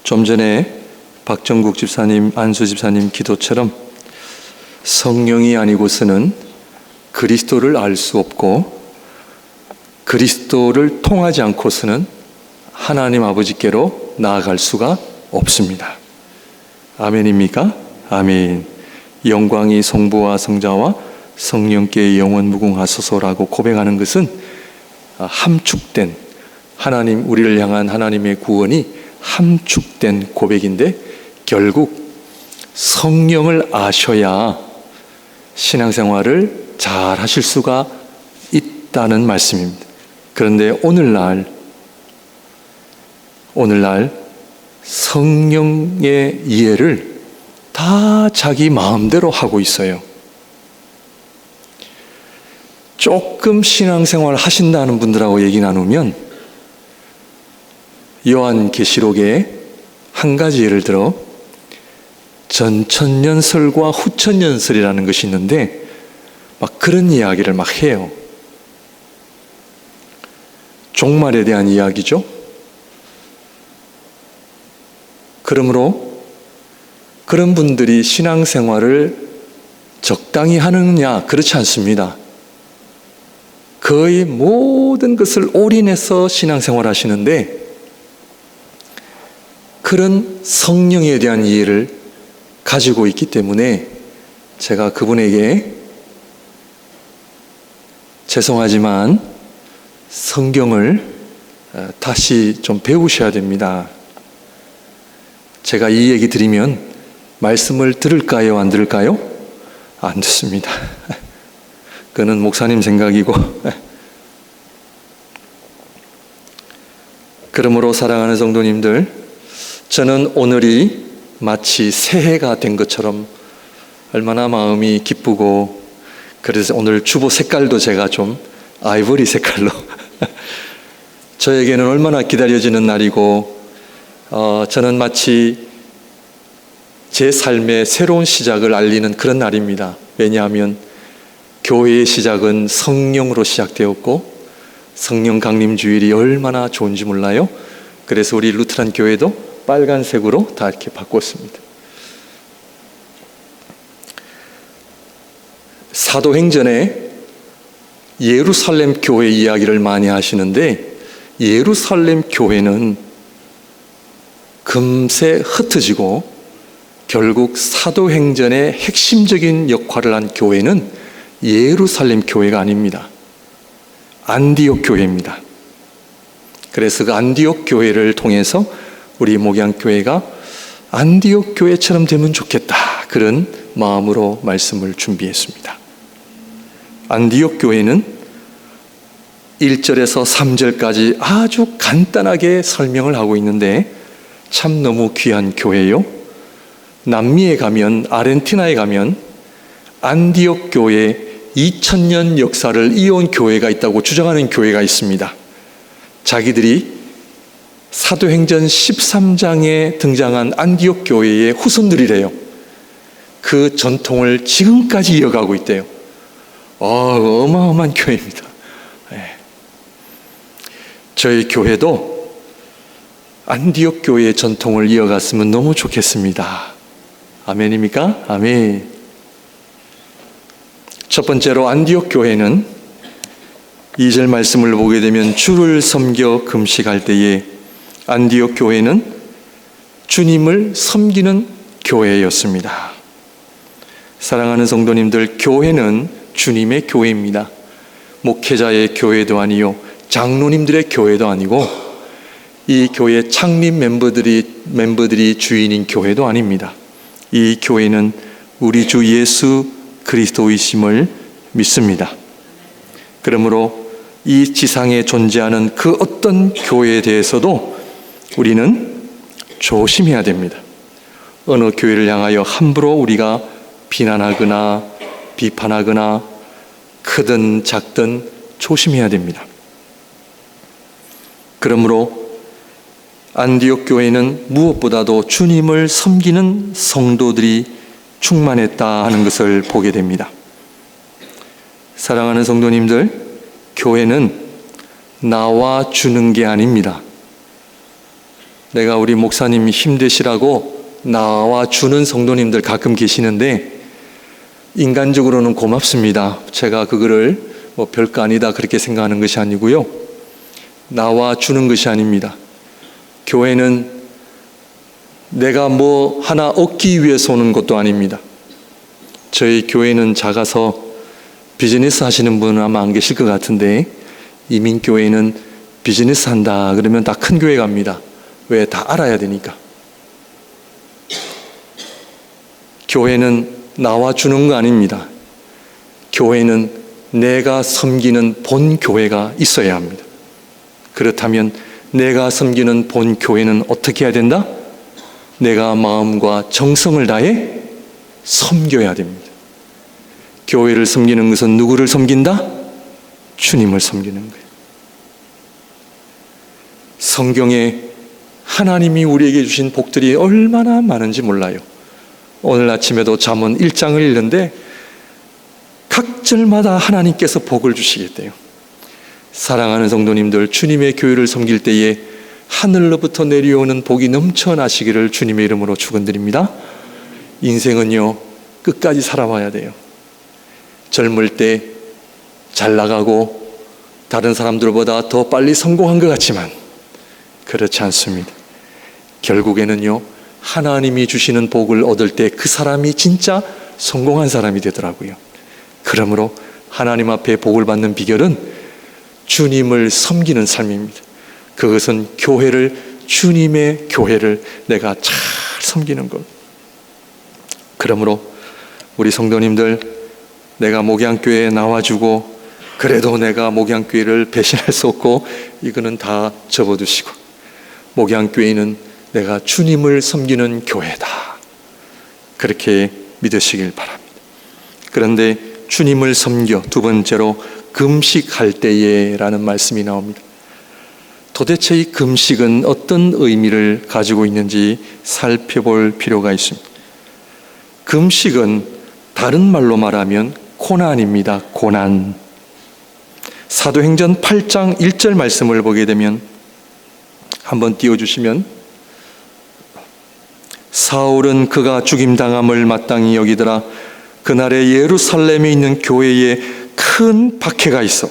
좀 전에 박정국 집사님, 안수 집사님 기도처럼 성령이 아니고서는 그리스도를 알 수 없고 그리스도를 통하지 않고서는 하나님 아버지께로 나아갈 수가 없습니다. 아멘입니까? 아멘. 영광이 성부와 성자와 성령께 영원 무궁하소서라고 고백하는 것은 함축된 하나님, 우리를 향한 하나님의 구원이 함축된 고백인데 결국 성령을 아셔야 신앙생활을 잘 하실 수가 있다는 말씀입니다. 그런데 오늘날 성령의 이해를 다 자기 마음대로 하고 있어요. 조금 신앙생활 하신다는 분들하고 얘기 나누면 요한계시록에 한 가지 예를 들어 전천년설과 후천년설이라는 것이 있는데 막 그런 이야기를 막 해요. 종말에 대한 이야기죠. 그러므로 그런 분들이 신앙생활을 적당히 하느냐? 그렇지 않습니다. 거의 모든 것을 올인해서 신앙생활 하시는데 그런 성령에 대한 이해를 가지고 있기 때문에 제가 그분에게 죄송하지만 성경을 다시 좀 배우셔야 됩니다. 제가 이 얘기 드리면 말씀을 들을까요? 안 들을까요? 안 듣습니다. 그는 목사님 생각이고 그러므로 사랑하는 성도님들, 저는 오늘이 마치 새해가 된 것처럼 얼마나 마음이 기쁘고, 그래서 오늘 주보 색깔도 제가 좀 아이보리 색깔로 저에게는 얼마나 기다려지는 날이고, 저는 마치 제 삶의 새로운 시작을 알리는 그런 날입니다. 왜냐하면 교회의 시작은 성령으로 시작되었고 성령 강림 주일이 얼마나 좋은지 몰라요? 그래서 우리 루트란 교회도 빨간색으로 다 이렇게 바꿨습니다. 사도행전에 예루살렘 교회 이야기를 많이 하시는데 예루살렘 교회는 금세 흩어지고 결국 사도행전의 핵심적인 역할을 한 교회는 예루살렘 교회가 아닙니다. 안디옥 교회입니다. 그래서 그 안디옥 교회를 통해서 우리 목양교회가 안디옥 교회처럼 되면 좋겠다, 그런 마음으로 말씀을 준비했습니다. 안디옥 교회는 1절에서 3절까지 아주 간단하게 설명을 하고 있는데 참 너무 귀한 교회요. 남미에 가면, 아르헨티나에 가면 안디옥 교회 2000년 역사를 이어온 교회가 있다고 주장하는 교회가 있습니다. 자기들이 사도행전 13장에 등장한 안디옥 교회의 후손들이래요. 그 전통을 지금까지 이어가고 있대요. 어마어마한 교회입니다. 네. 저희 교회도 안디옥 교회의 전통을 이어갔으면 너무 좋겠습니다. 아멘입니까? 아멘. 첫 번째로 안디옥 교회는 2절 말씀을 보게 되면 주를 섬겨 금식할 때에 안디옥 교회는 주님을 섬기는 교회였습니다. 사랑하는 성도님들, 교회는 주님의 교회입니다. 목회자의 교회도 아니요, 장로님들의 교회도 아니고 이 교회 창립 멤버들이 주인인 교회도 아닙니다. 이 교회는 우리 주 예수 그리스도이심을 믿습니다. 그러므로 이 지상에 존재하는 그 어떤 교회에 대해서도 우리는 조심해야 됩니다. 어느 교회를 향하여 함부로 우리가 비난하거나 비판하거나 크든 작든 조심해야 됩니다. 그러므로 안디옥 교회는 무엇보다도 주님을 섬기는 성도들이 충만했다 하는 것을 보게 됩니다. 사랑하는 성도님들, 교회는 나와 주는 게 아닙니다. 내가 우리 목사님 힘드시라고 나와 주는 성도님들 가끔 계시는데 인간적으로는 고맙습니다. 제가 그거를 별거 아니다 그렇게 생각하는 것이 아니고요. 나와 주는 것이 아닙니다. 교회는 내가 뭐 하나 얻기 위해서 오는 것도 아닙니다. 저희 교회는 작아서 비즈니스 하시는 분은 아마 안 계실 것 같은데 이민교회는 비즈니스 한다 그러면 다 큰 교회 갑니다. 왜? 다 알아야 되니까. 교회는 나와 주는 거 아닙니다. 교회는 내가 섬기는 본 교회가 있어야 합니다. 그렇다면 내가 섬기는 본 교회는 어떻게 해야 된다? 내가 마음과 정성을 다해 섬겨야 됩니다. 교회를 섬기는 것은 누구를 섬긴다? 주님을 섬기는 거예요. 성경에 하나님이 우리에게 주신 복들이 얼마나 많은지 몰라요. 오늘 아침에도 잠언 1장을 읽는데 각 절마다 하나님께서 복을 주시겠대요. 사랑하는 성도님들, 주님의 교회를 섬길 때에 하늘로부터 내려오는 복이 넘쳐나시기를 주님의 이름으로 축원드립니다. 인생은요, 끝까지 살아와야 돼요. 젊을 때 잘 나가고 다른 사람들보다 더 빨리 성공한 것 같지만 그렇지 않습니다. 결국에는요, 하나님이 주시는 복을 얻을 때 그 사람이 진짜 성공한 사람이 되더라고요. 그러므로 하나님 앞에 복을 받는 비결은 주님을 섬기는 삶입니다. 그것은 주님의 교회를 내가 잘 섬기는 것. 그러므로 우리 성도님들, 내가 목양교회에 나와주고 그래도 내가 목양교회를 배신할 수 없고 이거는 다 접어두시고, 목양교회는 내가 주님을 섬기는 교회다, 그렇게 믿으시길 바랍니다. 그런데 주님을 섬겨 두 번째로 금식할 때에 라는 말씀이 나옵니다. 도대체 이 금식은 어떤 의미를 가지고 있는지 살펴볼 필요가 있습니다. 금식은 다른 말로 말하면 고난입니다. 고난. 사도행전 8장 1절 말씀을 보게 되면 한번 띄워주시면, 사울은 그가 죽임당함을 마땅히 여기더라. 그날에 예루살렘에 있는 교회에 큰 박해가 있어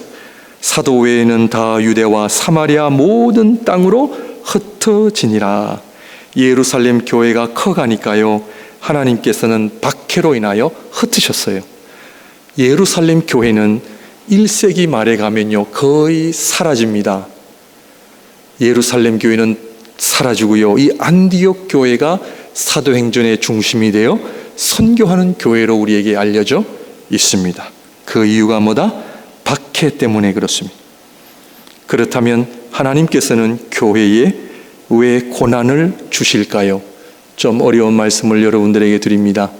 사도 외에는 다 유대와 사마리아 모든 땅으로 흩어지니라. 예루살렘 교회가 커가니까요, 하나님께서는 박해로 인하여 흩으셨어요. 예루살렘 교회는 1세기 말에 가면요 거의 사라집니다. 예루살렘 교회는 사라지고요, 이 안디옥 교회가 사도행전의 중심이 되어 선교하는 교회로 우리에게 알려져 있습니다. 그 이유가 뭐다? 박해 때문에 그렇습니다. 그렇다면 하나님께서는 교회에 왜 고난을 주실까요? 좀 어려운 말씀을 여러분들에게 드립니다.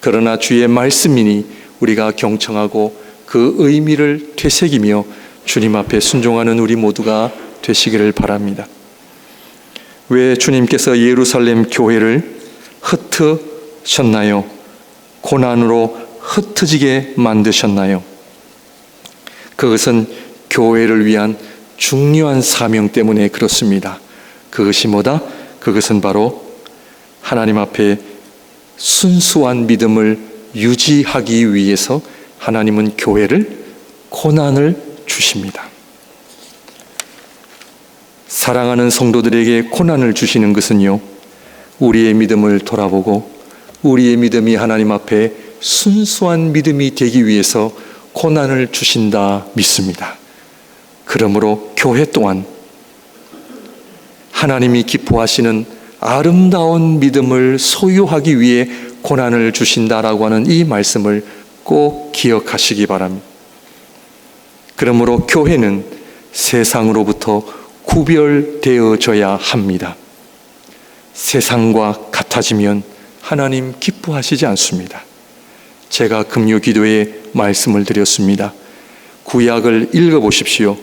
그러나 주의 말씀이니 우리가 경청하고 그 의미를 되새기며 주님 앞에 순종하는 우리 모두가 되시기를 바랍니다. 왜 주님께서 예루살렘 교회를 흩으셨나요? 고난으로 흩어지게 만드셨나요? 그것은 교회를 위한 중요한 사명 때문에 그렇습니다. 그것이 뭐다? 그것은 바로 하나님 앞에 순수한 믿음을 유지하기 위해서 하나님은 교회를 고난을 주십니다. 사랑하는 성도들에게 고난을 주시는 것은요, 우리의 믿음을 돌아보고 우리의 믿음이 하나님 앞에 순수한 믿음이 되기 위해서 고난을 주신다 믿습니다. 그러므로 교회 또한 하나님이 기뻐하시는 아름다운 믿음을 소유하기 위해 고난을 주신다라고 하는 이 말씀을 꼭 기억하시기 바랍니다. 그러므로 교회는 세상으로부터 구별되어져야 합니다. 세상과 같아지면 하나님 기뻐하시지 않습니다. 제가 금요 기도에 말씀을 드렸습니다. 구약을 읽어보십시오.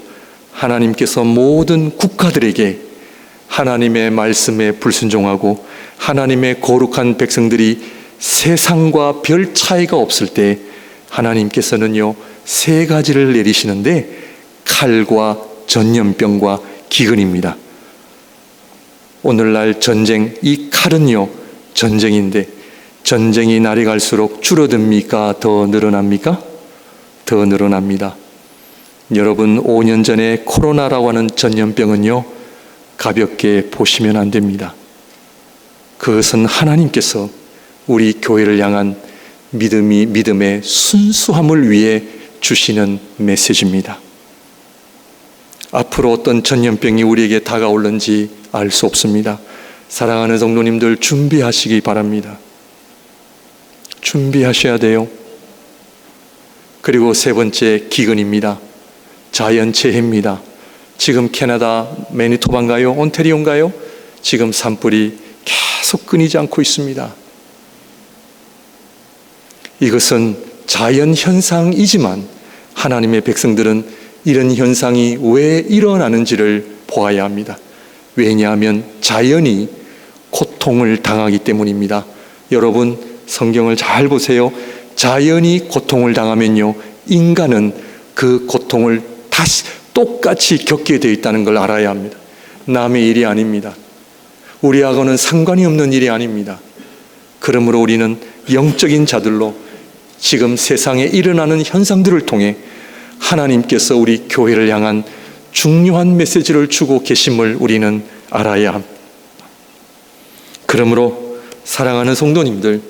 하나님께서 모든 국가들에게 하나님의 말씀에 불순종하고 하나님의 거룩한 백성들이 세상과 별 차이가 없을 때 하나님께서는요 3가지를 내리시는데, 칼과 전염병과 기근입니다. 오늘날 전쟁, 이 칼은요 전쟁인데 전쟁이 날이 갈수록 줄어듭니까? 더 늘어납니까? 더 늘어납니다. 여러분, 5년 전에 코로나라고 하는 전염병은요 가볍게 보시면 안 됩니다. 그것은 하나님께서 우리 교회를 향한 믿음의 순수함을 위해 주시는 메시지입니다. 앞으로 어떤 전염병이 우리에게 다가올는지 알 수 없습니다. 사랑하는 성도님들, 준비하시기 바랍니다. 준비하셔야 돼요. 그리고 세 번째, 기근입니다. 자연재해입니다. 지금 캐나다 매니토바인가요? 온태리오인가요? 지금 산불이 계속 끊이지 않고 있습니다. 이것은 자연현상이지만 하나님의 백성들은 이런 현상이 왜 일어나는지를 보아야 합니다. 왜냐하면 자연이 고통을 당하기 때문입니다. 여러분, 성경을 잘 보세요. 자연이 고통을 당하면요 인간은 그 고통을 다시 똑같이 겪게 되어 있다는 걸 알아야 합니다. 남의 일이 아닙니다. 우리하고는 상관이 없는 일이 아닙니다. 그러므로 우리는 영적인 자들로 지금 세상에 일어나는 현상들을 통해 하나님께서 우리 교회를 향한 중요한 메시지를 주고 계심을 우리는 알아야 합니다. 그러므로 사랑하는 성도님들,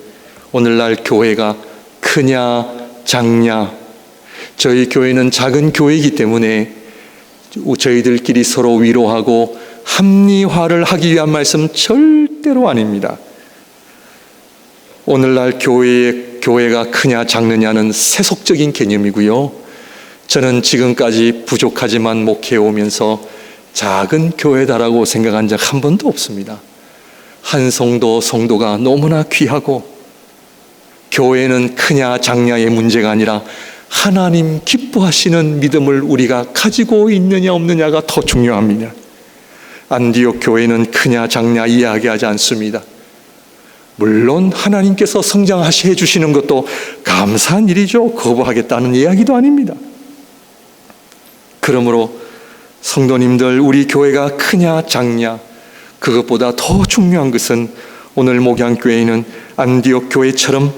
오늘날 교회가 크냐 작냐, 저희 교회는 작은 교회이기 때문에 저희들끼리 서로 위로하고 합리화를 하기 위한 말씀 절대로 아닙니다. 오늘날 교회가 크냐 작느냐는 세속적인 개념이고요. 저는 지금까지 부족하지만 목회해오면서 작은 교회다라고 생각한 적 한 번도 없습니다. 한 성도가 너무나 귀하고, 교회는 크냐 작냐의 문제가 아니라 하나님 기뻐하시는 믿음을 우리가 가지고 있느냐 없느냐가 더 중요합니다. 안디옥 교회는 크냐 작냐 이야기하지 않습니다. 물론 하나님께서 성장하게 해주시는 것도 감사한 일이죠. 거부하겠다는 이야기도 아닙니다. 그러므로 성도님들, 우리 교회가 크냐 작냐, 그것보다 더 중요한 것은 오늘 목양교회는 안디옥 교회처럼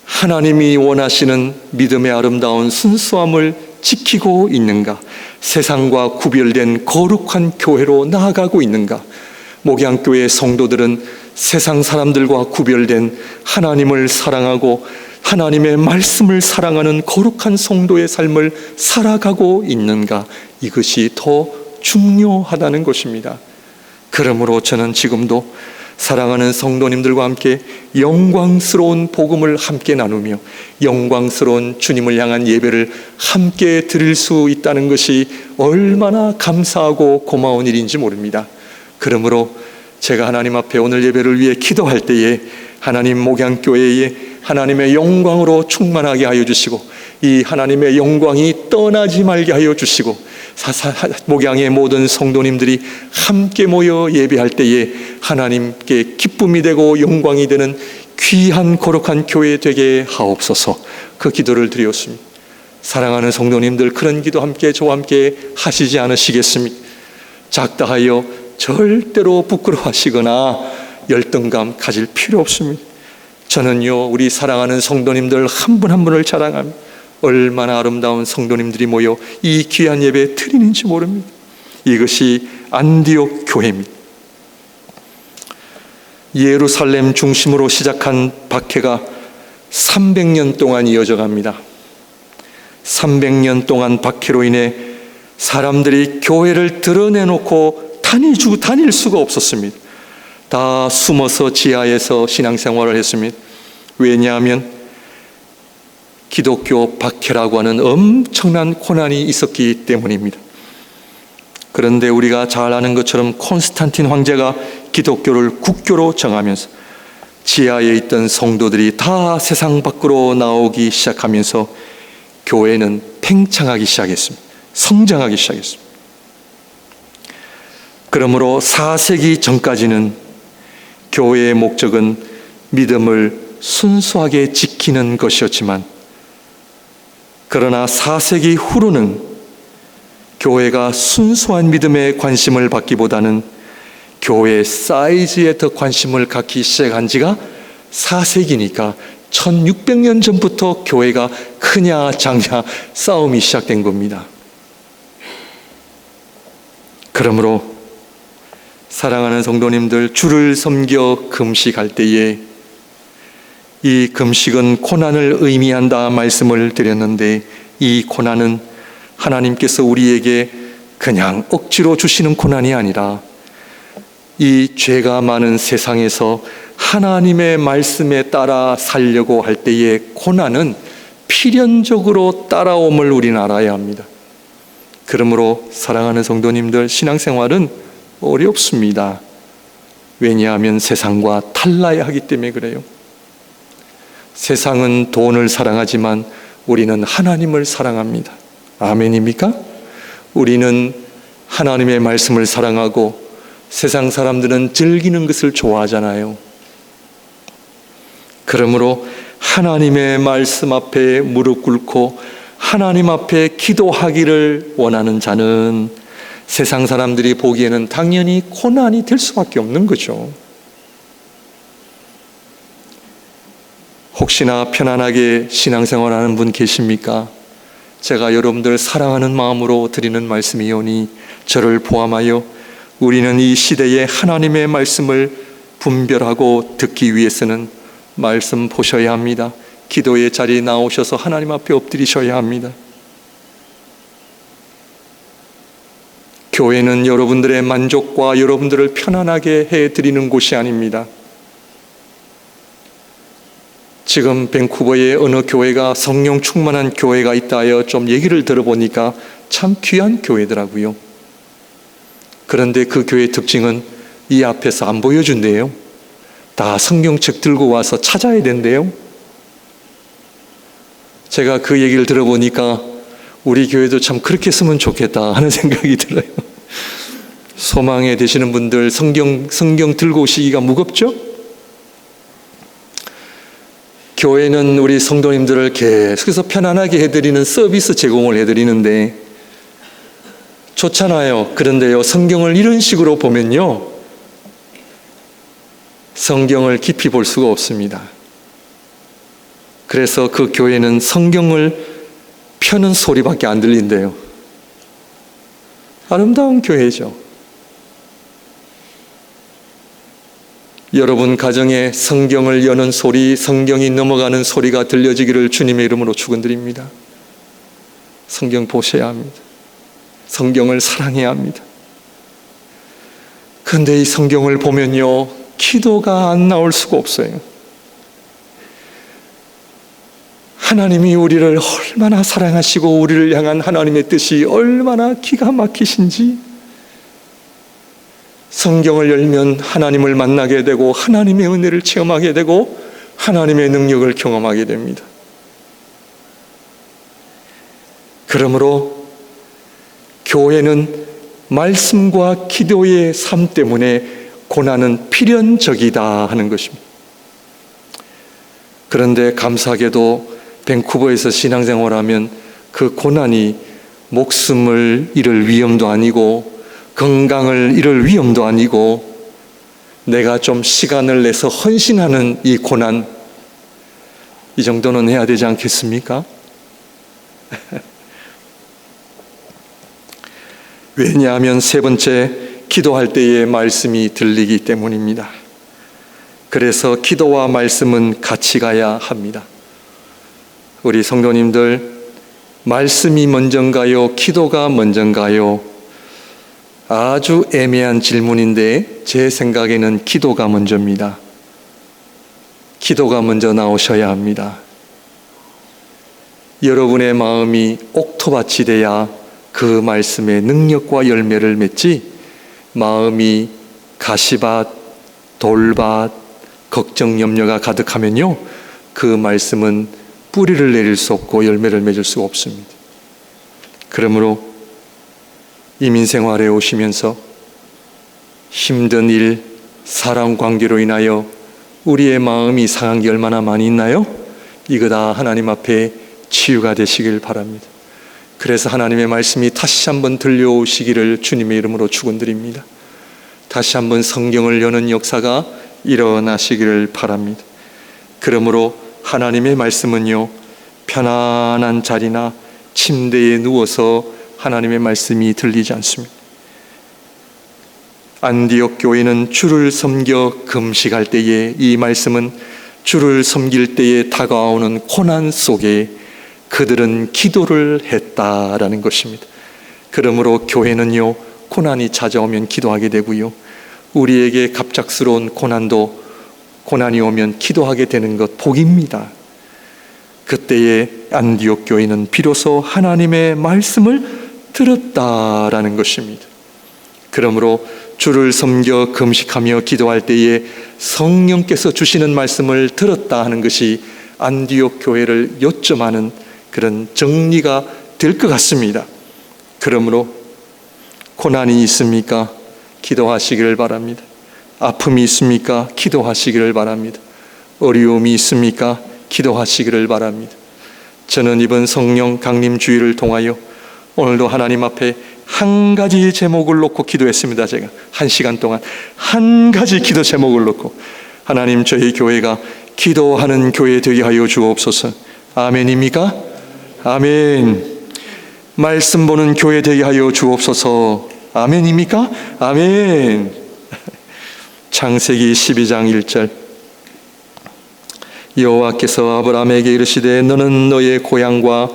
하나님이 원하시는 믿음의 아름다운 순수함을 지키고 있는가, 세상과 구별된 거룩한 교회로 나아가고 있는가. 목양교회 성도들은 세상 사람들과 구별된 하나님을 사랑하고 하나님의 말씀을 사랑하는 거룩한 성도의 삶을 살아가고 있는가, 이것이 더 중요하다는 것입니다. 그러므로 저는 지금도 사랑하는 성도님들과 함께 영광스러운 복음을 함께 나누며 영광스러운 주님을 향한 예배를 함께 드릴 수 있다는 것이 얼마나 감사하고 고마운 일인지 모릅니다. 그러므로 제가 하나님 앞에 오늘 예배를 위해 기도할 때에 하나님 목양교회에 하나님의 영광으로 충만하게 하여 주시고, 이 하나님의 영광이 떠나지 말게 하여 주시고, 목양의 모든 성도님들이 함께 모여 예배할 때에 하나님께 기쁨이 되고 영광이 되는 귀한 거룩한 교회 되게 하옵소서. 그 기도를 드렸습니다. 사랑하는 성도님들, 그런 기도 함께 저와 함께 하시지 않으시겠습니까? 작다 하여 절대로 부끄러워하시거나 열등감 가질 필요 없습니다. 저는요, 우리 사랑하는 성도님들 한 분 한 분을 자랑합니다. 얼마나 아름다운 성도님들이 모여 이 귀한 예배 드리는지 모릅니다. 이것이 안디옥 교회입니다. 예루살렘 중심으로 시작한 박해가 300년 동안 이어져 갑니다. 300년 동안 박해로 인해 사람들이 교회를 드러내놓고 다닐 수가 없었습니다. 다 숨어서 지하에서 신앙생활을 했습니다. 왜냐하면 기독교 박해라고 하는 엄청난 고난이 있었기 때문입니다. 그런데 우리가 잘 아는 것처럼 콘스탄틴 황제가 기독교를 국교로 정하면서 지하에 있던 성도들이 다 세상 밖으로 나오기 시작하면서 교회는 팽창하기 시작했습니다. 성장하기 시작했습니다. 그러므로 4세기 전까지는 교회의 목적은 믿음을 순수하게 지키는 것이었지만, 그러나 4세기 후로는 교회가 순수한 믿음에 관심을 받기보다는 교회 사이즈에 더 관심을 갖기 시작한 지가 4세기니까 1600년 전부터 교회가 크냐 작냐 싸움이 시작된 겁니다. 그러므로 사랑하는 성도님들, 주를 섬겨 금식할 때에 이 금식은 고난을 의미한다 말씀을 드렸는데, 이 고난은 하나님께서 우리에게 그냥 억지로 주시는 고난이 아니라 이 죄가 많은 세상에서 하나님의 말씀에 따라 살려고 할 때의 고난은 필연적으로 따라옴을 우리는 알아야 합니다. 그러므로 사랑하는 성도님들, 신앙생활은 어렵습니다. 왜냐하면 세상과 달라야 하기 때문에 그래요. 세상은 돈을 사랑하지만 우리는 하나님을 사랑합니다. 아멘입니까? 우리는 하나님의 말씀을 사랑하고 세상 사람들은 즐기는 것을 좋아하잖아요. 그러므로 하나님의 말씀 앞에 무릎 꿇고 하나님 앞에 기도하기를 원하는 자는 세상 사람들이 보기에는 당연히 고난이 될 수밖에 없는 거죠. 혹시나 편안하게 신앙생활하는 분 계십니까? 제가 여러분들 사랑하는 마음으로 드리는 말씀이오니 저를 포함하여 우리는 이 시대에 하나님의 말씀을 분별하고 듣기 위해서는 말씀 보셔야 합니다. 기도의 자리에 나오셔서 하나님 앞에 엎드리셔야 합니다. 교회는 여러분들의 만족과 여러분들을 편안하게 해드리는 곳이 아닙니다. 지금 밴쿠버의 어느 교회가 성령 충만한 교회가 있다 하여 좀 얘기를 들어보니까 참 귀한 교회더라고요. 그런데 그 교회의 특징은 이 앞에서 안 보여준대요. 다 성경책 들고 와서 찾아야 된대요. 제가 그 얘기를 들어보니까 우리 교회도 참 그렇게 했으면 좋겠다 하는 생각이 들어요. 소망에 되시는 분들 성경 들고 오시기가 무겁죠? 교회는 우리 성도님들을 계속해서 편안하게 해드리는 서비스 제공을 해드리는데 좋잖아요. 그런데요, 성경을 이런 식으로 보면요, 성경을 깊이 볼 수가 없습니다. 그래서 그 교회는 성경을 펴는 소리밖에 안 들린대요. 아름다운 교회죠. 여러분 가정에 성경을 여는 소리, 성경이 넘어가는 소리가 들려지기를 주님의 이름으로 축원드립니다. 성경 보셔야 합니다. 성경을 사랑해야 합니다. 그런데 이 성경을 보면요, 기도가 안 나올 수가 없어요. 하나님이 우리를 얼마나 사랑하시고 우리를 향한 하나님의 뜻이 얼마나 기가 막히신지, 성경을 열면 하나님을 만나게 되고 하나님의 은혜를 체험하게 되고 하나님의 능력을 경험하게 됩니다. 그러므로 교회는 말씀과 기도의 삶 때문에 고난은 필연적이다 하는 것입니다. 그런데 감사하게도 밴쿠버에서 신앙생활하면 그 고난이 목숨을 잃을 위험도 아니고 건강을 잃을 위험도 아니고 내가 좀 시간을 내서 헌신하는 이 고난, 이 정도는 해야 되지 않겠습니까? 왜냐하면 세 번째, 기도할 때의 말씀이 들리기 때문입니다. 그래서 기도와 말씀은 같이 가야 합니다. 우리 성도님들, 말씀이 먼저인가요? 기도가 먼저인가요? 아주 애매한 질문인데 제 생각에는 기도가 먼저입니다. 기도가 먼저 나오셔야 합니다. 여러분의 마음이 옥토밭이 돼야 그 말씀의 능력과 열매를 맺지, 마음이 가시밭, 돌밭, 걱정, 염려가 가득하면요, 그 말씀은 뿌리를 내릴 수 없고 열매를 맺을 수가 없습니다. 그러므로 이민생활에 오시면서 힘든 일, 사람 관계로 인하여 우리의 마음이 상한 게 얼마나 많이 있나요? 이거 다 하나님 앞에 치유가 되시길 바랍니다. 그래서 하나님의 말씀이 다시 한번 들려오시기를 주님의 이름으로 축원드립니다. 다시 한번 성경을 여는 역사가 일어나시기를 바랍니다. 그러므로 하나님의 말씀은요, 편안한 자리나 침대에 누워서 하나님의 말씀이 들리지 않습니다. 안디옥 교회는 주를 섬겨 금식할 때에 이 말씀은 주를 섬길 때에 다가오는 고난 속에 그들은 기도를 했다라는 것입니다. 그러므로 교회는요, 고난이 찾아오면 기도하게 되고요, 우리에게 갑작스러운 고난이 오면 기도하게 되는 것 복입니다. 그때에 안디옥 교회는 비로소 하나님의 말씀을 들었다라는 것입니다. 그러므로 주를 섬겨 금식하며 기도할 때에 성령께서 주시는 말씀을 들었다 하는 것이 안디옥 교회를 요점하는 그런 정리가 될 것 같습니다. 그러므로 고난이 있습니까? 기도하시기를 바랍니다. 아픔이 있습니까? 기도하시기를 바랍니다. 어려움이 있습니까? 기도하시기를 바랍니다. 저는 이번 성령 강림 주일을 통하여 오늘도 하나님 앞에 한 가지 제목을 놓고 기도했습니다. 제가 1시간 동안 한 가지 기도 제목을 놓고, 하나님, 저희 교회가 기도하는 교회 되게 하여 주옵소서. 아멘입니까? 아멘. 말씀 보는 교회 되게 하여 주옵소서. 아멘입니까? 아멘. 창세기 12장 1절, 여호와께서 아브라함에게 이르시되 너는 너의 고향과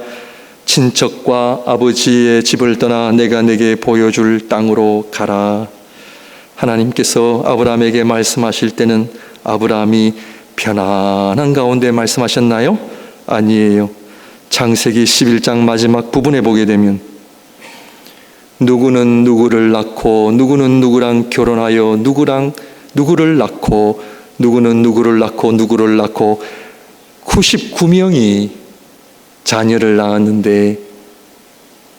친척과 아버지의 집을 떠나 내가 내게 보여줄 땅으로 가라. 하나님께서 아브라함에게 말씀하실 때는 아브라함이 편안한 가운데 말씀하셨나요? 아니에요. 창세기 11장 마지막 부분에 보게 되면 누구는 누구를 낳고 누구는 누구랑 결혼하여 누구를 낳고 누구는 누구를 낳고 99명이 자녀를 낳았는데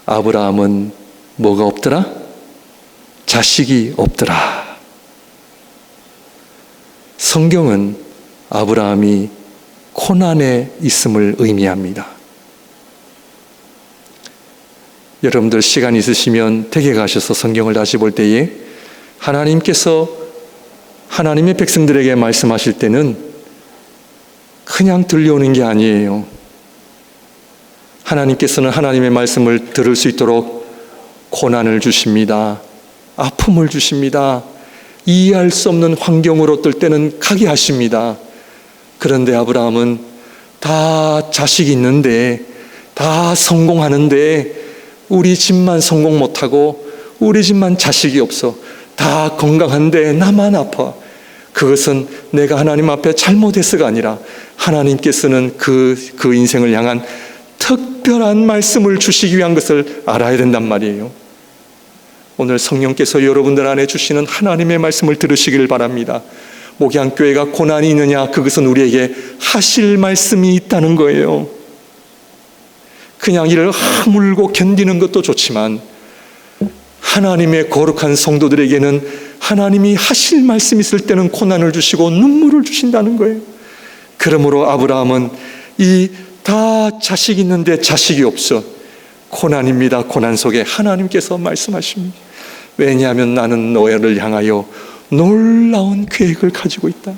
아브라함은 뭐가 없더라? 자식이 없더라. 성경은 아브라함이 고난에 있음을 의미합니다. 여러분들 시간 있으시면 댁에 가셔서 성경을 다시 볼 때에 하나님께서 하나님의 백성들에게 말씀하실 때는 그냥 들려오는 게 아니에요. 하나님께서는 하나님의 말씀을 들을 수 있도록 고난을 주십니다. 아픔을 주십니다. 이해할 수 없는 환경으로 어떨 때는 가게 하십니다. 그런데 아브라함은 다 자식이 있는데, 다 성공하는데 우리 집만 성공 못하고 우리 집만 자식이 없어. 다 건강한데 나만 아파. 그것은 내가 하나님 앞에 잘못해서가 아니라 하나님께서는 그 인생을 향한 특별한 말씀을 주시기 위한 것을 알아야 된단 말이에요. 오늘 성령께서 여러분들 안에 주시는 하나님의 말씀을 들으시기를 바랍니다. 목양교회가 고난이 있느냐? 그것은 우리에게 하실 말씀이 있다는 거예요. 그냥 이를 하물고 견디는 것도 좋지만 하나님의 거룩한 성도들에게는 하나님이 하실 말씀이 있을 때는 고난을 주시고 눈물을 주신다는 거예요. 그러므로 아브라함은 이 다 자식이 있는데 자식이 없어. 고난입니다. 고난 속에 하나님께서 말씀하십니다. 왜냐하면 나는 너를 향하여 놀라운 계획을 가지고 있다.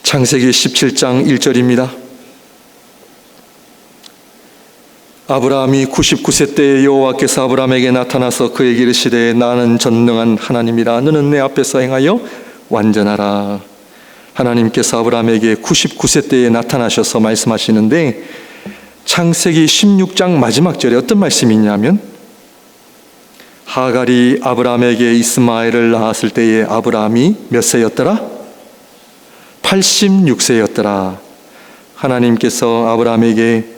창세기 17장 1절입니다. 아브라함이 99세 때에 여호와께서 아브라함에게 나타나서 그에게 이르시되 나는 전능한 하나님이라 너는 내 앞에서 행하여 완전하라. 하나님께서 아브라함에게 99세 때에 나타나셔서 말씀하시는데 창세기 16장 마지막 절에 어떤 말씀이 있냐면 하갈이 아브라함에게 이스마엘을 낳았을 때에 아브라함이 몇 세였더라? 86세였더라. 하나님께서 아브라함에게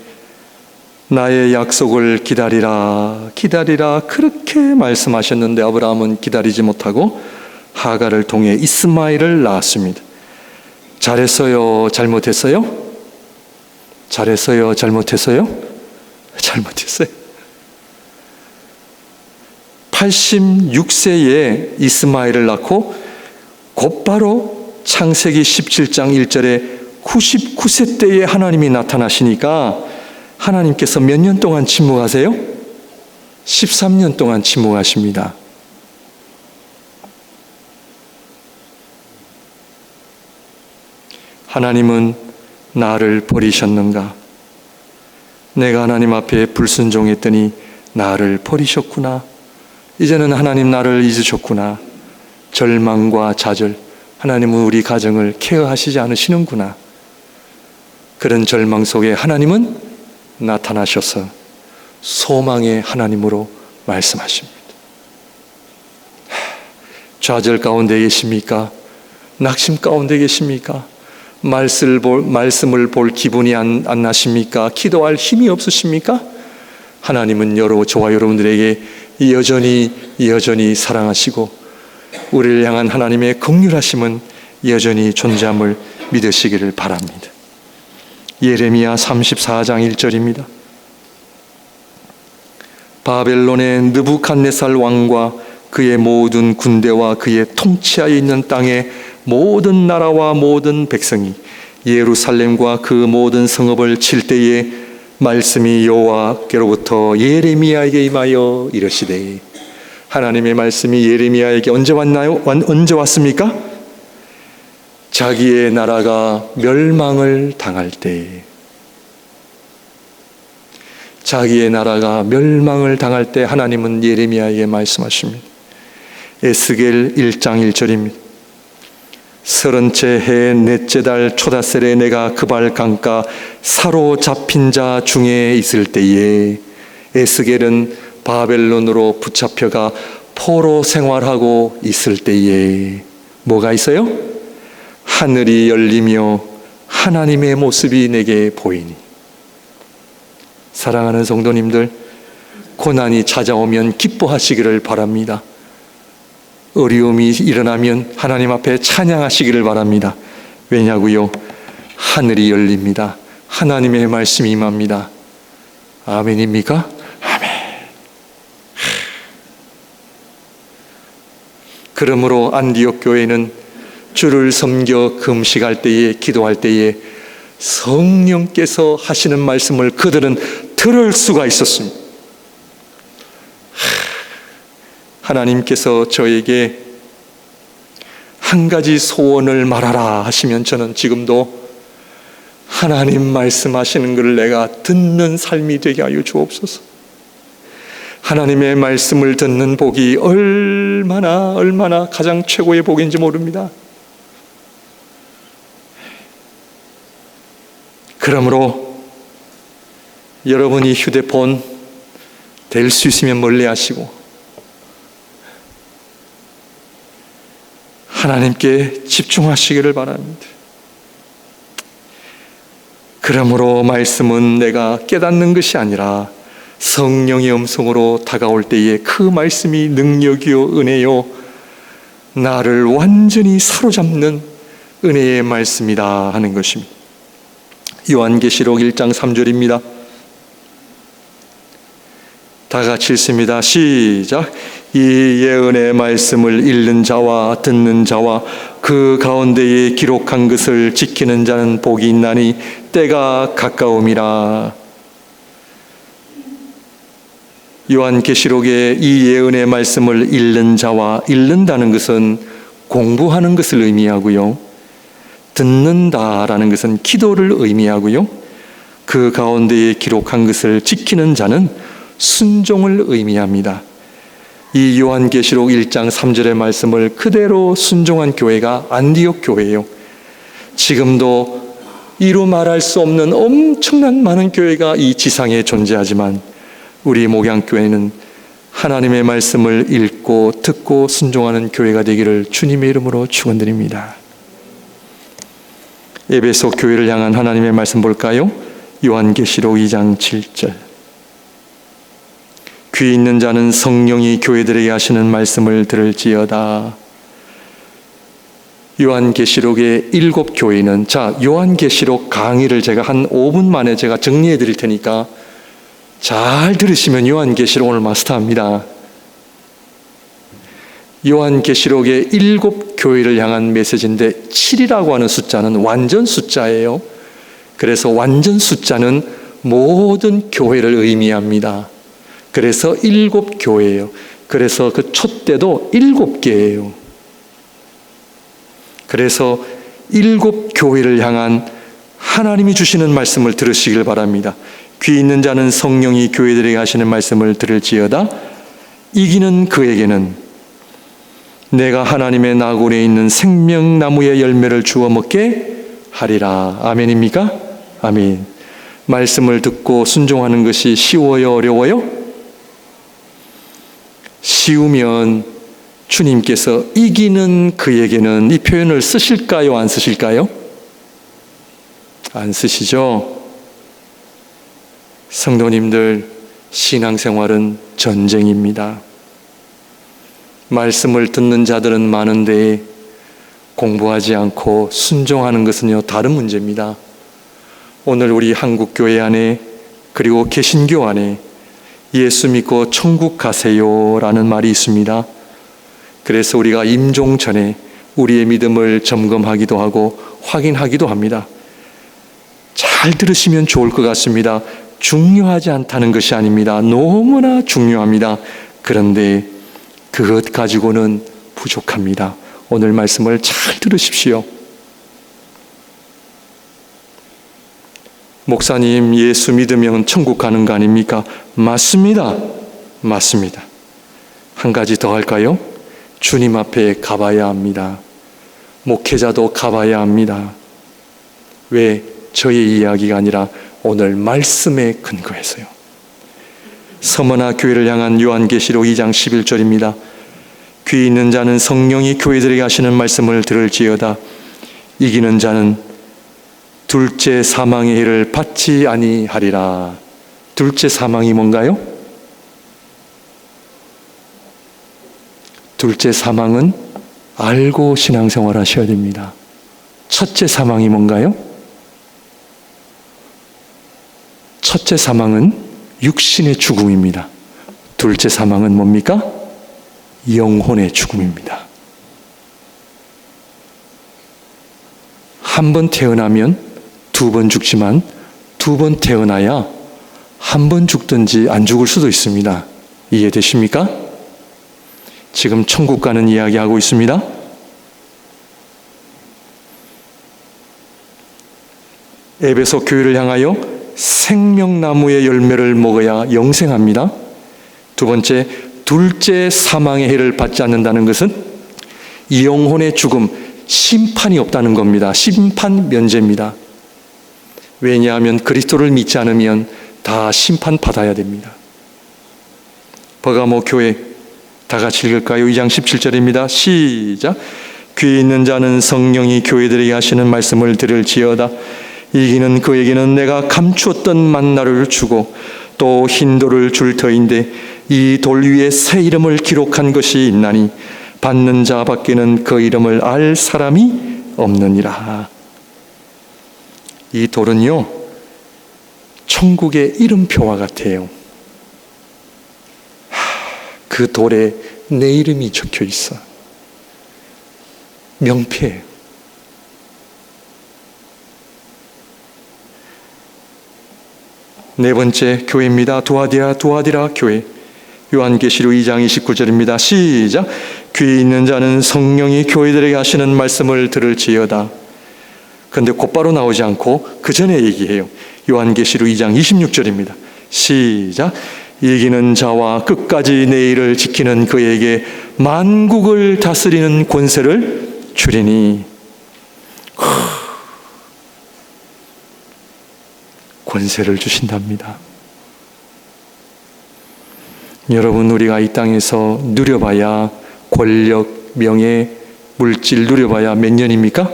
나의 약속을 기다리라 그렇게 말씀하셨는데 아브라함은 기다리지 못하고 하갈을 통해 이스마엘을 낳았습니다. 잘했어요? 잘못했어요? 잘했어요? 잘못했어요? 잘못했어요. 86세에 이스마엘을 낳고 곧바로 창세기 17장 1절에 99세 때에 하나님이 나타나시니까 하나님께서 몇 년 동안 침묵하세요? 13년 동안 침묵하십니다. 하나님은 나를 버리셨는가? 내가 하나님 앞에 불순종했더니 나를 버리셨구나. 이제는 하나님 나를 잊으셨구나. 절망과 좌절, 하나님은 우리 가정을 케어하시지 않으시는구나. 그런 절망 속에 하나님은 나타나셔서 소망의 하나님으로 말씀하십니다. 좌절 가운데 계십니까? 낙심 가운데 계십니까? 말씀을 볼 기분이 안 나십니까? 기도할 힘이 없으십니까? 하나님은 저와 여러분들에게 여전히 사랑하시고 우리를 향한 하나님의 긍휼하심은 여전히 존재함을 믿으시기를 바랍니다. 예레미야 34장 1절입니다. 바벨론의 느부갓네살 왕과 그의 모든 군대와 그의 통치하에 있는 땅의 모든 나라와 모든 백성이 예루살렘과 그 모든 성읍을 칠 때에 말씀이 여호와께로부터 예레미야에게 임하여 이르시되, 하나님의 말씀이 예레미야에게 언제 왔나요? 언제 왔습니까? 자기의 나라가 멸망을 당할 때, 자기의 나라가 멸망을 당할 때 하나님은 예레미야에게 말씀하십니다. 에스겔 1장 1절입니다. 30째 해 넷째 달 초다셀에 내가 그발 강가 사로잡힌 자 중에 있을 때에, 에스겔은 바벨론으로 붙잡혀가 포로 생활하고 있을 때에 뭐가 있어요? 하늘이 열리며 하나님의 모습이 내게 보이니. 사랑하는 성도님들, 고난이 찾아오면 기뻐하시기를 바랍니다. 어려움이 일어나면 하나님 앞에 찬양하시기를 바랍니다. 왜냐고요? 하늘이 열립니다. 하나님의 말씀이 임합니다. 아멘입니까? 아멘. 그러므로 안디옥 교회는 주를 섬겨 금식할 때에, 기도할 때에 성령께서 하시는 말씀을 그들은 들을 수가 있었습니다. 하나님께서 저에게 한 가지 소원을 말하라 하시면 저는 지금도 하나님 말씀하시는 것을 내가 듣는 삶이 되게 하여 주옵소서. 하나님의 말씀을 듣는 복이 얼마나 가장 최고의 복인지 모릅니다. 그러므로 여러분이 휴대폰 될 수 있으면 멀리 하시고 하나님께 집중하시기를 바랍니다. 그러므로 말씀은 내가 깨닫는 것이 아니라 성령의 음성으로 다가올 때에 그 말씀이 능력이요 은혜요 나를 완전히 사로잡는 은혜의 말씀이다 하는 것입니다. 요한계시록 1장 3절입니다. 다 같이 읽습니다. 시작. 이 예언의 말씀을 읽는 자와 듣는 자와 그 가운데에 기록한 것을 지키는 자는 복이 있나니 때가 가까움이라. 요한계시록의 이 예언의 말씀을 읽는 자와, 읽는다는 것은 공부하는 것을 의미하고요, 듣는다라는 것은 기도를 의미하고요, 그 가운데에 기록한 것을 지키는 자는 순종을 의미합니다. 이 요한계시록 1장 3절의 말씀을 그대로 순종한 교회가 안디옥 교회예요. 지금도 이루 말할 수 없는 엄청난 많은 교회가 이 지상에 존재하지만 우리 목양교회는 하나님의 말씀을 읽고 듣고 순종하는 교회가 되기를 주님의 이름으로 축원드립니다. 에베소 교회를 향한 하나님의 말씀 볼까요? 요한계시록 2장 7절. 귀 있는 자는 성령이 교회들에게 하시는 말씀을 들을지어다. 요한계시록의 7교회는, 요한계시록 강의를 제가 한 5분 만에 제가 정리해 드릴 테니까 잘 들으시면 요한계시록 오늘 마스터합니다. 요한계시록의 7교회를 향한 메시지인데 7이라고 하는 숫자는 완전 숫자예요. 그래서 완전 숫자는 모든 교회를 의미합니다. 그래서 7교회예요. 그래서 그 촛대도 7개예요. 그래서 일곱 교회를 향한 하나님이 주시는 말씀을 들으시길 바랍니다. 귀 있는 자는 성령이 교회들에게 하시는 말씀을 들을지어다. 이기는 그에게는 내가 하나님의 나군에 있는 생명나무의 열매를 주워 먹게 하리라. 아멘입니까? 아멘. 말씀을 듣고 순종하는 것이 쉬워요, 어려워요? 쉬우면 주님께서 이기는 그에게는 이 표현을 쓰실까요, 안 쓰실까요? 안 쓰시죠? 성도님들, 신앙생활은 전쟁입니다. 말씀을 듣는 자들은 많은데 공부하지 않고 순종하는 것은요, 다른 문제입니다. 오늘 우리 한국교회 안에 그리고 개신교 안에 예수 믿고 천국 가세요 라는 말이 있습니다. 그래서 우리가 임종 전에 우리의 믿음을 점검하기도 하고 확인하기도 합니다. 잘 들으시면 좋을 것 같습니다. 중요하지 않다는 것이 아닙니다. 너무나 중요합니다. 그런데 그것 가지고는 부족합니다. 오늘 말씀을 잘 들으십시오. 목사님, 예수 믿으면 천국 가는 거 아닙니까? 맞습니다. 맞습니다. 한 가지 더 할까요? 주님 앞에 가봐야 합니다. 목회자도 가봐야 합니다. 왜? 저의 이야기가 아니라 오늘 말씀에 근거해서요. 서머나 교회를 향한 요한계시록 2장 11절입니다. 귀 있는 자는 성령이 교회들에게 하시는 말씀을 들을지어다. 이기는 자는 둘째 사망의 해를 받지 아니하리라. 둘째 사망이 뭔가요? 둘째 사망은 알고 신앙생활 하셔야 됩니다. 첫째 사망이 뭔가요? 첫째 사망은 육신의 죽음입니다. 둘째 사망은 뭡니까? 영혼의 죽음입니다. 한 번 태어나면 두 번 죽지만 두 번 태어나야 한 번 죽든지 안 죽을 수도 있습니다. 이해되십니까? 지금 천국 가는 이야기 하고 있습니다. 에베소 교회를 향하여 생명나무의 열매를 먹어야 영생합니다. 두 번째, 둘째 사망의 해를 받지 않는다는 것은 영혼의 죽음, 심판이 없다는 겁니다. 심판 면제입니다. 왜냐하면 그리스도를 믿지 않으면 다 심판받아야 됩니다. 버가모 교회 다 같이 읽을까요? 2장 17절입니다. 시작. 귀 있는 자는 성령이 교회들에게 하시는 말씀을 들을지어다. 이기는 그에게는 내가 감추었던 만나를 주고 또 흰 돌을 줄 터인데 이 돌 위에 새 이름을 기록한 것이 있나니 받는 자 밖에는 그 이름을 알 사람이 없느니라. 이 돌은요, 천국의 이름표와 같아요. 그 돌에 내 이름이 적혀 있어. 명패예요. 네 번째 교회입니다. 두아디라 교회. 요한계시록 2장 29절입니다. 시작. 귀 있는 자는 성령이 교회들에게 하시는 말씀을 들을지어다. 그런데 곧바로 나오지 않고 그 전에 얘기해요. 요한계시록 2장 26절입니다. 시작. 이기는 자와 끝까지 내 일을 지키는 그에게 만국을 다스리는 권세를 주리니. 권세를 주신답니다. 여러분, 우리가 이 땅에서 누려봐야 권력, 명예, 물질 누려봐야 몇 년입니까?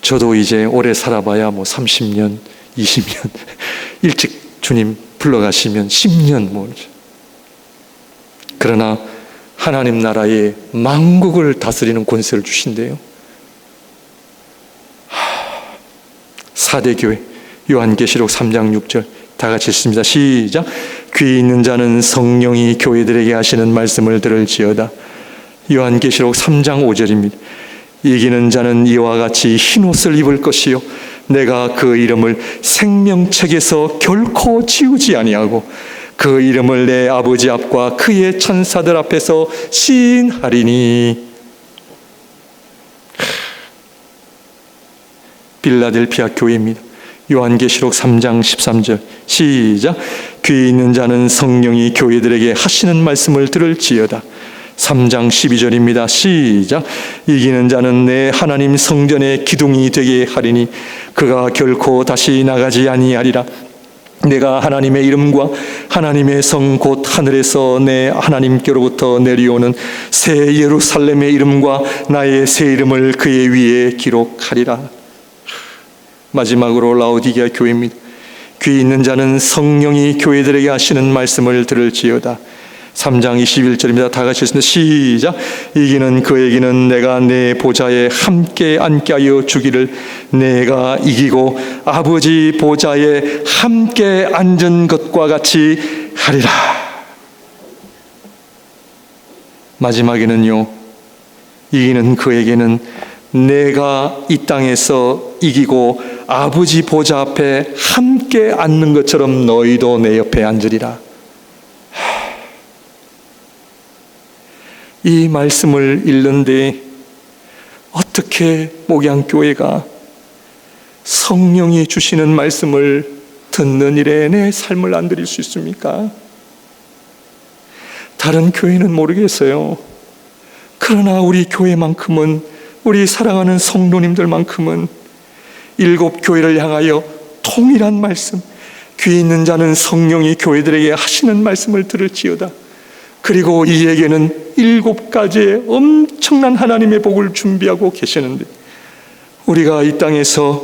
저도 이제 오래 살아봐야 30년, 20년 일찍 주님 불러가시면 10년 그러나 하나님 나라의 만국을 다스리는 권세를 주신대요. 4대 교회 요한계시록 3장 6절 다 같이 읽습니다. 시작. 귀 있는 자는 성령이 교회들에게 하시는 말씀을 들을지어다. 요한계시록 3장 5절입니다. 이기는 자는 이와 같이 흰옷을 입을 것이요 내가 그 이름을 생명책에서 결코 지우지 아니하고 그 이름을 내 아버지 앞과 그의 천사들 앞에서 시인하리니. 빌라델피아 교회입니다. 요한계시록 3장 13절 시작. 귀 있는 자는 성령이 교회들에게 하시는 말씀을 들을지어다. 3장 12절입니다. 시작. 이기는 자는 내 하나님 성전의 기둥이 되게 하리니 그가 결코 다시 나가지 아니하리라. 내가 하나님의 이름과 하나님의 성 곧 하늘에서 내 하나님께로부터 내려오는 새 예루살렘의 이름과 나의 새 이름을 그의 위에 기록하리라. 마지막으로 라오디게아 교회입니다. 귀 있는 자는 성령이 교회들에게 하시는 말씀을 들을지어다. 3장 21절입니다. 다 같이 읽습니다. 시작. 이기는 그에게는 내가 내 보좌에 함께 앉게 하여 주기를 내가 이기고 아버지 보좌에 함께 앉은 것과 같이 하리라. 마지막에는요, 이기는 그에게는 내가 이 땅에서 이기고 아버지 보좌 앞에 함께 앉는 것처럼 너희도 내 옆에 앉으리라. 이 말씀을 읽는데 어떻게 목양교회가 성령이 주시는 말씀을 듣는 일에 내 삶을 안 드릴 수 있습니까? 다른 교회는 모르겠어요. 그러나 우리 교회만큼은, 우리 사랑하는 성도님들만큼은 7교회를 향하여 동일한 말씀, 귀 있는 자는 성령이 교회들에게 하시는 말씀을 들을지어다. 그리고 이에게는 7가지의 엄청난 하나님의 복을 준비하고 계시는데 우리가 이 땅에서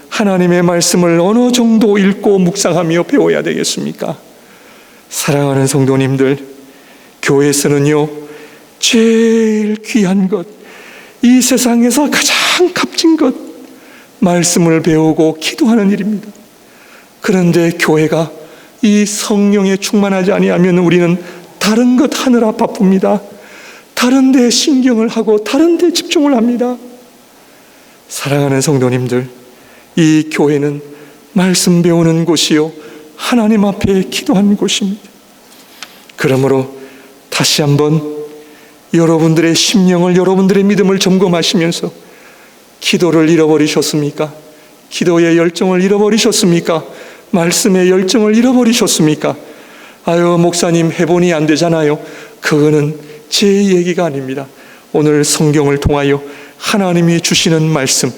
하나님의 말씀을 어느 정도 읽고 묵상하며 배워야 되겠습니까? 사랑하는 성도님들, 교회에서는요, 제일 귀한 것, 이 세상에서 가장 값진 것, 말씀을 배우고 기도하는 일입니다. 그런데 교회가 이 성령에 충만하지 아니하면 우리는 다른 것 하느라 바쁩니다. 다른 데 신경을 하고 다른 데 집중을 합니다. 사랑하는 성도님들, 이 교회는 말씀 배우는 곳이요, 하나님 앞에 기도하는 곳입니다. 그러므로 다시 한번 여러분들의 심령을, 여러분들의 믿음을 점검하시면서 기도를 잃어버리셨습니까? 기도의 열정을 잃어버리셨습니까? 말씀의 열정을 잃어버리셨습니까? 아유, 목사님 해보니 안 되잖아요. 그거는 제 얘기가 아닙니다. 오늘 성경을 통하여 하나님이 주시는 말씀,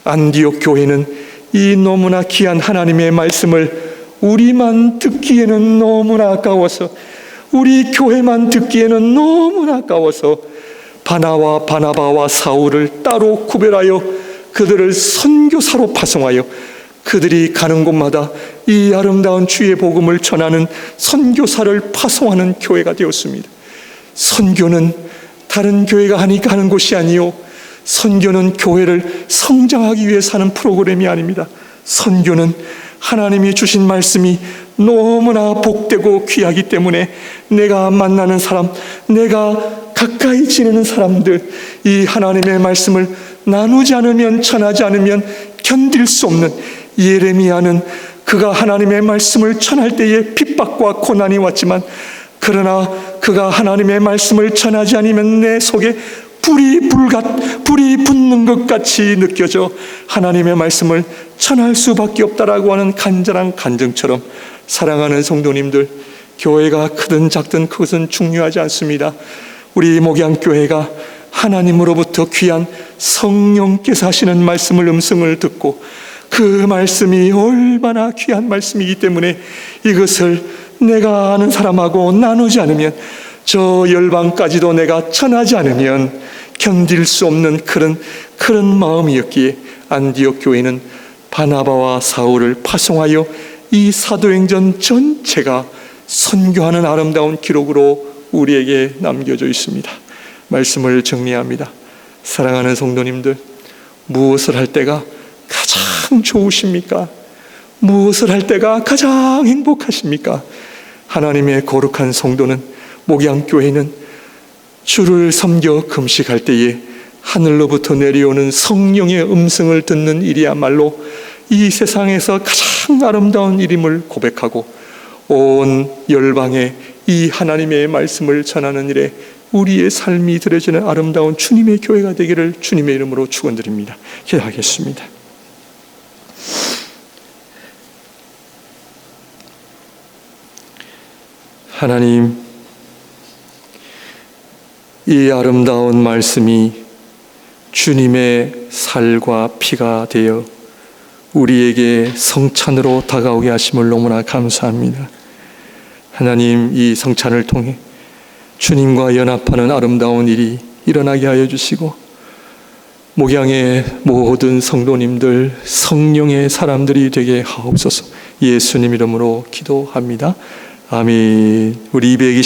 안디옥 교회는 이 너무나 귀한 하나님의 말씀을 우리만 듣기에는 너무나 아까워서, 우리 교회만 듣기에는 너무나 아까워서 바나와 바나바와 사울을 따로 구별하여 그들을 선교사로 파송하여 그들이 가는 곳마다 이 아름다운 주의 복음을 전하는 선교사를 파송하는 교회가 되었습니다. 선교는 다른 교회가 하니까 하는 것이 아니요, 선교는 교회를 성장하기 위해서 하는 프로그램이 아닙니다. 선교는 하나님이 주신 말씀이 너무나 복되고 귀하기 때문에 내가 만나는 사람, 내가 가까이 지내는 사람들, 이 하나님의 말씀을 나누지 않으면, 전하지 않으면 견딜 수 없는, 예레미야는 그가 하나님의 말씀을 전할 때에 핍박과 고난이 왔지만 그러나 그가 하나님의 말씀을 전하지 않으면 내 속에 불이 붙는 것 같이 느껴져 하나님의 말씀을 전할 수밖에 없다라고 하는 간절한 간증처럼, 사랑하는 성도님들, 교회가 크든 작든 그것은 중요하지 않습니다. 우리 목양교회가 하나님으로부터 귀한 성령께서 하시는 말씀을, 음성을 듣고 그 말씀이 얼마나 귀한 말씀이기 때문에 이것을 내가 아는 사람하고 나누지 않으면, 저 열방까지도 내가 전하지 않으면 견딜 수 없는 그런 마음이었기에 안디옥 교회는 바나바와 사울을 파송하여 이 사도행전 전체가 선교하는 아름다운 기록으로 우리에게 남겨져 있습니다. 말씀을 정리합니다. 사랑하는 성도님들, 무엇을 할 때가 가장 좋으십니까? 무엇을 할 때가 가장 행복하십니까? 하나님의 거룩한 성도는, 목양교회는 주를 섬겨 금식할 때에 하늘로부터 내려오는 성령의 음성을 듣는 일이야말로 이 세상에서 가장 아름다운 일임을 고백하고 온 열방에 이 하나님의 말씀을 전하는 일에 우리의 삶이 드려지는 아름다운 주님의 교회가 되기를 주님의 이름으로 축원드립니다. 기도하겠습니다. 하나님, 이 아름다운 말씀이 주님의 살과 피가 되어 우리에게 성찬으로 다가오게 하심을 너무나 감사합니다. 하나님, 이 성찬을 통해 주님과 연합하는 아름다운 일이 일어나게 하여 주시고, 목양의 모든 성도님들 성령의 사람들이 되게 하옵소서. 예수님 이름으로 기도합니다. 아멘. 우리 220